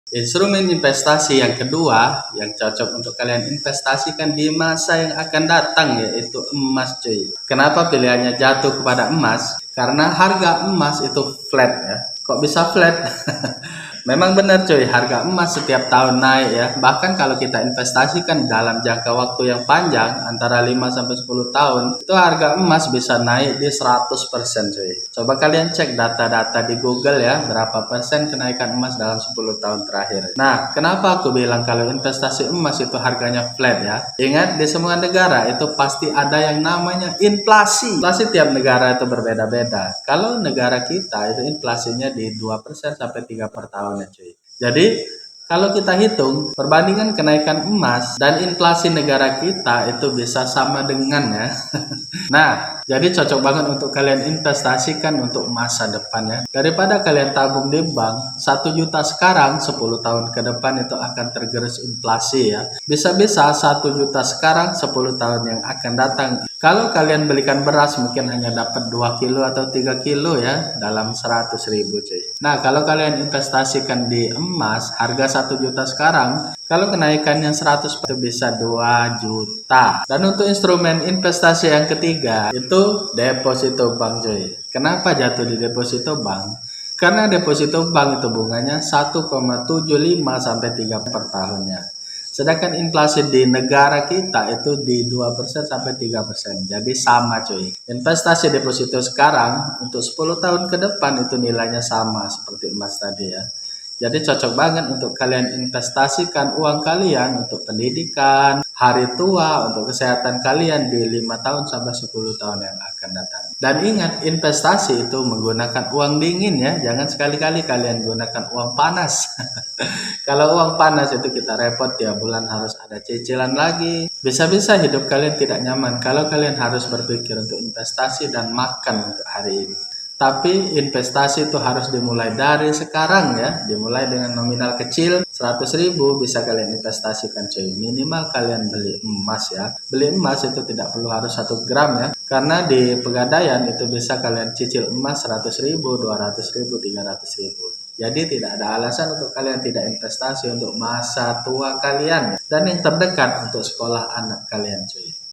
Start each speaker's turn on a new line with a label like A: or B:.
A: Instrumen investasi yang kedua yang cocok untuk kalian investasikan di masa yang akan datang yaitu emas cuy. Kenapa pilihannya jatuh kepada emas? Karena harga emas itu flat ya. Kok bisa flat? Memang benar cuy, harga emas setiap tahun naik ya. Bahkan kalau kita investasikan dalam jangka waktu yang panjang antara 5 sampai 10 tahun, itu harga emas bisa naik di 100% cuy. Coba kalian cek data-data di Google ya, berapa persen kenaikan emas dalam 10 tahun terakhir. Nah, kenapa aku bilang kalau investasi emas itu harganya flat ya? Ingat, di semua negara itu pasti ada yang namanya inflasi. Inflasi tiap negara itu berbeda-beda. Kalau negara kita itu inflasinya di 2% sampai 3 per tahun ya cuy. Jadi kalau kita hitung perbandingan kenaikan emas dan inflasi negara kita itu bisa sama dengan ya. Nah, jadi cocok banget untuk kalian investasikan untuk masa depan ya. Daripada kalian tabung di bank 1 juta sekarang 10 tahun ke depan itu akan tergerus inflasi ya. Bisa-bisa 1 juta sekarang 10 tahun yang akan datang. Kalau kalian belikan beras mungkin hanya dapat 2 kilo atau 3 kilo ya dalam 100.000 cuy. Nah, kalau kalian investasikan di emas harga 1 juta sekarang, kalau kenaikannya 100 itu bisa 2 juta. Dan untuk instrumen investasi yang ketiga itu deposito bank cuy. Kenapa jatuh di deposito bank? Karena deposito bank itu bunganya 1,75 sampai 3 per tahunnya. Sedangkan inflasi di negara kita itu di 2% sampai 3%. Jadi sama cuy. Investasi deposito sekarang untuk 10 tahun ke depan itu nilainya sama seperti emas tadi ya. Jadi cocok banget untuk kalian investasikan uang kalian untuk pendidikan, hari tua, untuk kesehatan kalian di 5 tahun sampai 10 tahun yang akan datang. Dan ingat, investasi itu menggunakan uang dingin ya. Jangan sekali-kali kalian gunakan uang panas. Kalau uang panas itu kita repot tiap bulan harus ada cicilan lagi. Bisa-bisa hidup kalian tidak nyaman kalau kalian harus berpikir untuk investasi dan makan untuk hari ini. Tapi investasi itu harus dimulai dari sekarang ya. Dimulai dengan nominal kecil 100.000 bisa kalian investasikan cuy. Minimal kalian beli emas ya. Beli emas itu tidak perlu harus 1 gram ya. Karena di Pegadaian itu bisa kalian cicil emas 100.000, 200.000, 300.000. Jadi tidak ada alasan untuk kalian tidak investasi untuk masa tua kalian dan yang terdekat untuk sekolah anak kalian cuy.